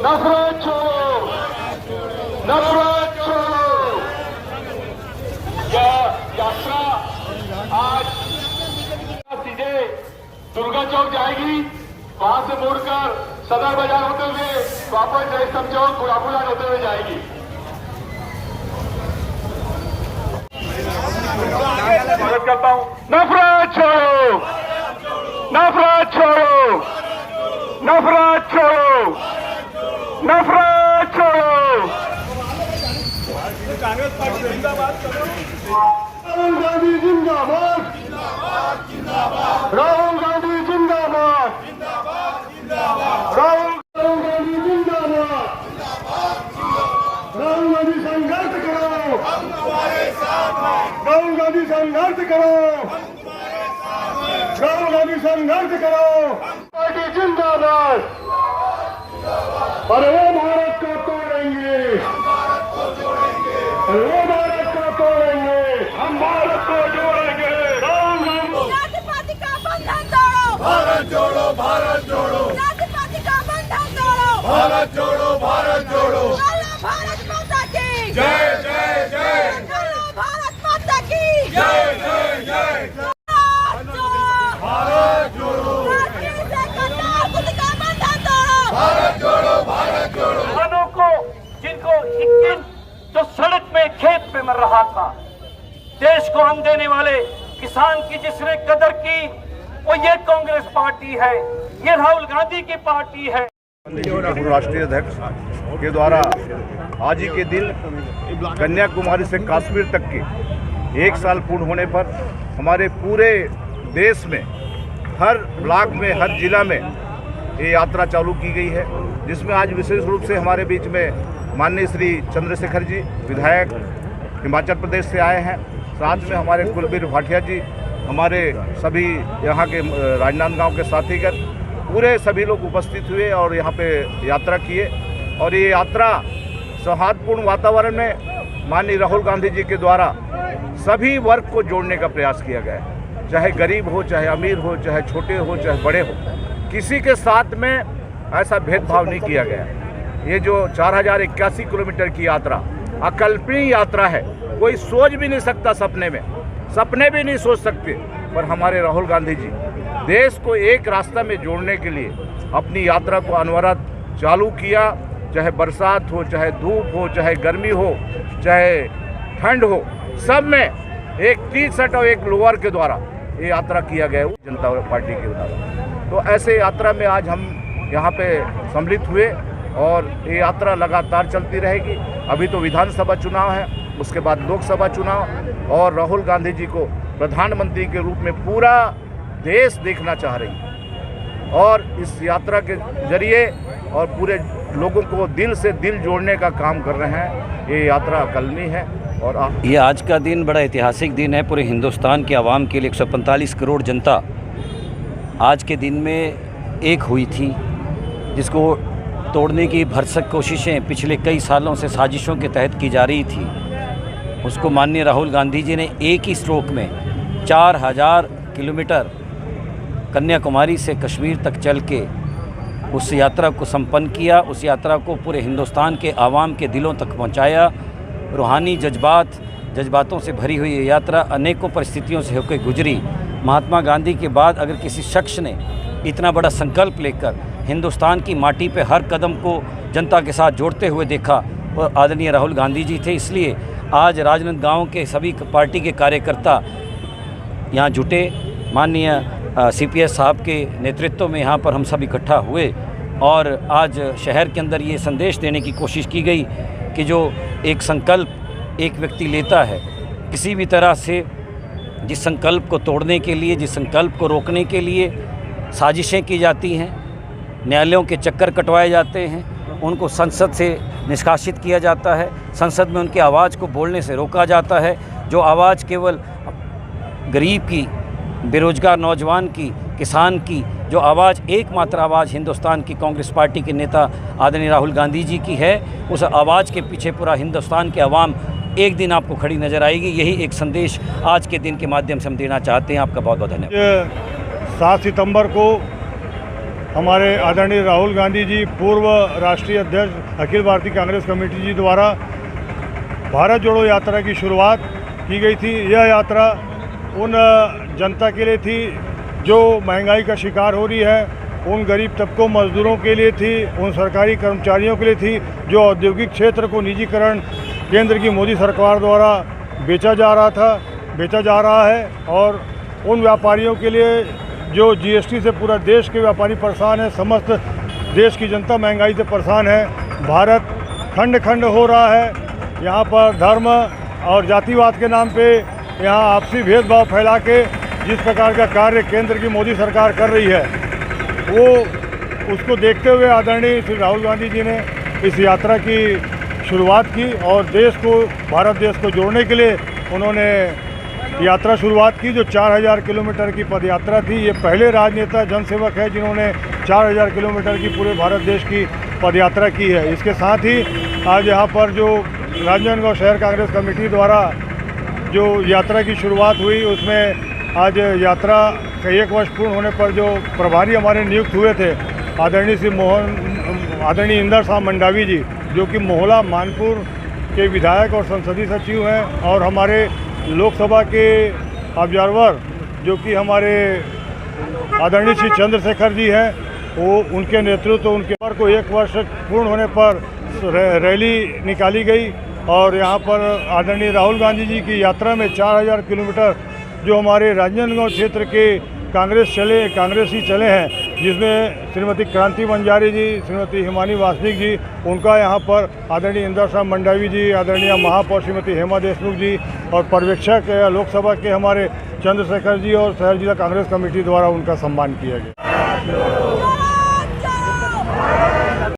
नफरत छोड़ो, नफरत छोड़ो। यह यात्रा आज सीधे दुर्गा चौक जाएगी, वहां से मुड़कर सदर बाजार होते हुए वापस जयस्तंभ चौक गुलाबुलान होते हुए जाएगी। स्वागत करता हूं। नफरत छोड़ो, नफरत छोड़ो, नफरत छोड़ो, नफरत छोड़ो। कांग्रेस पार्टी जिंदाबाद करो। राहुल गांधी जिंदाबाद, राहुल गांधी जिंदाबाद, राहुल गांधी जिंदाबाद। राहुल गांधी संघर्ष करो, राहुल गांधी संघर्ष करो, राहुल गांधी संघर्ष करो। पार्टी जिंदाबाद। अरे वो भारत को तोड़ेंगे, अरे वो भारत को तोड़ेंगे, हम भारत को जोड़ेंगे। राहुल गांधी जाति-पाति का बंधन तोड़ो, भारत जोड़ो, भारत जोड़ो, जाति-पाति का बंधन तोड़ो, भारत जोड़ो, भारत जोड़ो। बोलो भारत माता की जय जय जय, बोलो भारत माता की जय जय जय। भारत जोड़ो, भारत जोड़ो, भारत जोड़ो। किसानों को जिनको 21 जो सड़क में खेत में मर रहा था, देश को अन्न देने वाले किसान की जिसने कदर की, वो ये कांग्रेस पार्टी है, ये राहुल गांधी की पार्टी है। राष्ट्रीय अध्यक्ष के द्वारा आज ही के दिन कन्याकुमारी से कश्मीर तक के 1 साल पूर्ण होने पर हमारे पूरे देश में हर ब्लॉक में, हर जिला में ये यात्रा चालू की गई है, जिसमें आज विशेष रूप से हमारे बीच में माननीय श्री चंद्रशेखर जी विधायक हिमाचल प्रदेश से आए हैं। साथ में हमारे कुलबीर भाटिया जी, हमारे सभी यहाँ के राजनांदगांव के साथीगण, पूरे सभी लोग उपस्थित हुए और यहाँ पे यात्रा किए। और ये यात्रा सौहार्दपूर्ण वातावरण में माननीय राहुल गांधी जी के द्वारा सभी वर्ग को जोड़ने का प्रयास किया गया है, चाहे गरीब हो, चाहे अमीर हो, चाहे छोटे हो, चाहे बड़े हो, किसी के साथ में ऐसा भेदभाव नहीं किया गया। ये जो 4081 किलोमीटर की यात्रा अकल्पनीय यात्रा है, कोई सोच भी नहीं सकता, सपने भी नहीं सोच सकते, पर हमारे राहुल गांधी जी देश को एक रास्ता में जोड़ने के लिए अपनी यात्रा को अनवरत चालू किया। चाहे बरसात हो, चाहे धूप हो, चाहे गर्मी हो, चाहे ठंड हो, सब में एक टी शर्ट और एक लोअर के द्वारा ये यात्रा किया गया है जनता पार्टी के द्वारा। तो ऐसे यात्रा में आज हम यहाँ पे सम्मिलित हुए और ये यात्रा लगातार चलती रहेगी। अभी तो विधानसभा चुनाव है, उसके बाद लोकसभा चुनाव, और राहुल गांधी जी को प्रधानमंत्री के रूप में पूरा देश देखना चाह रही है। और इस यात्रा के जरिए और पूरे लोगों को दिल से दिल जोड़ने का काम कर रहे हैं। ये यात्रा अकल्पनीय है। और ये आज का दिन बड़ा ऐतिहासिक दिन है पूरे हिंदुस्तान के आवाम के लिए। 145 करोड़ जनता आज के दिन में एक हुई थी, जिसको तोड़ने की भरसक कोशिशें पिछले कई सालों से साजिशों के तहत की जा रही थी। उसको माननीय राहुल गांधी जी ने एक ही स्ट्रोक में 4000 किलोमीटर कन्याकुमारी से कश्मीर तक चल के उस यात्रा को संपन्न किया। उस यात्रा को पूरे हिंदुस्तान के आवाम के दिलों तक पहुंचाया। रूहानी जज्बातों से भरी हुई ये यात्रा अनेकों परिस्थितियों से होकर गुजरी। महात्मा गांधी के बाद अगर किसी शख्स ने इतना बड़ा संकल्प लेकर हिंदुस्तान की माटी पे हर कदम को जनता के साथ जोड़ते हुए देखा, वो आदरणीय राहुल गांधी जी थे। इसलिए आज राजनांदगांव के सभी पार्टी के कार्यकर्ता यहाँ जुटे। माननीय CPS साहब के नेतृत्व में यहाँ पर हम सब इकट्ठा हुए और आज शहर के अंदर ये संदेश देने की कोशिश की गई कि जो एक संकल्प एक व्यक्ति लेता है, किसी भी तरह से जिस संकल्प को तोड़ने के लिए, जिस संकल्प को रोकने के लिए साजिशें की जाती हैं, न्यायालयों के चक्कर कटवाए जाते हैं, उनको संसद से निष्कासित किया जाता है, संसद में उनकी आवाज़ को बोलने से रोका जाता है। जो आवाज़ केवल गरीब की, बेरोजगार नौजवान की, किसान की, जो आवाज़ एकमात्र आवाज़ हिंदुस्तान की कांग्रेस पार्टी के नेता आदरणीय राहुल गांधी जी की है, उस आवाज़ के पीछे पूरा हिंदुस्तान के अवाम एक दिन आपको खड़ी नज़र आएगी। यही एक संदेश आज के दिन के माध्यम से हम देना चाहते हैं। आपका बहुत बहुत धन्यवाद। 7 सितंबर को हमारे आदरणीय राहुल गांधी जी, पूर्व राष्ट्रीय अध्यक्ष अखिल भारतीय कांग्रेस कमेटी जी द्वारा भारत जोड़ो यात्रा की शुरुआत की गई थी। यह यात्रा उन जनता के लिए थी जो महंगाई का शिकार हो रही है, उन गरीब तबकों मजदूरों के लिए थी, उन सरकारी कर्मचारियों के लिए थी जो औद्योगिक क्षेत्र को निजीकरण केंद्र की मोदी सरकार द्वारा बेचा जा रहा है, और उन व्यापारियों के लिए जो जीएसटी से पूरा देश के व्यापारी परेशान है, समस्त देश की जनता महंगाई से परेशान है। भारत खंड खंड हो रहा है, यहाँ पर धर्म और जातिवाद के नाम पे यहाँ आपसी भेदभाव फैला के जिस प्रकार का कार्य केंद्र की मोदी सरकार कर रही है, वो उसको देखते हुए आदरणीय श्री राहुल गांधी जी ने इस यात्रा की शुरुआत की और देश को, भारत देश को जोड़ने के लिए उन्होंने यात्रा शुरुआत की, जो 4000 किलोमीटर की पदयात्रा थी। ये पहले राजनेता जनसेवक है जिन्होंने 4000 किलोमीटर की पूरे भारत देश की पदयात्रा की है। इसके साथ ही आज यहाँ पर जो राजनांदगांव शहर कांग्रेस कमेटी द्वारा जो यात्रा की शुरुआत हुई, उसमें आज यात्रा का 1 वर्ष पूर्ण होने पर जो प्रभारी हमारे नियुक्त हुए थे, आदरणीय इंदर साहब मंडावी जी, जो कि मोहला मानपुर के विधायक और संसदीय सचिव हैं, और हमारे लोकसभा के ऑब्जर्वर जो कि हमारे आदरणीय श्री चंद्रशेखर जी हैं, वो उनके नेतृत्व, उनके पर को 1 वर्ष पूर्ण होने पर रैली निकाली गई। और यहाँ पर आदरणीय राहुल गांधी जी की यात्रा में 4000 किलोमीटर जो हमारे राजनांदगांव क्षेत्र के कांग्रेसी चले हैं, जिसमें श्रीमती क्रांति बंजारी जी, श्रीमती हिमानी वासनिक जी, उनका यहाँ पर आदरणीय इंदर साहब मंडावी जी, आदरणीय महापौर श्रीमती हेमा देशमुख जी और पर्यवेक्षक लोकसभा के हमारे चंद्रशेखर जी और शहर जिला कांग्रेस कमेटी द्वारा उनका सम्मान किया गया।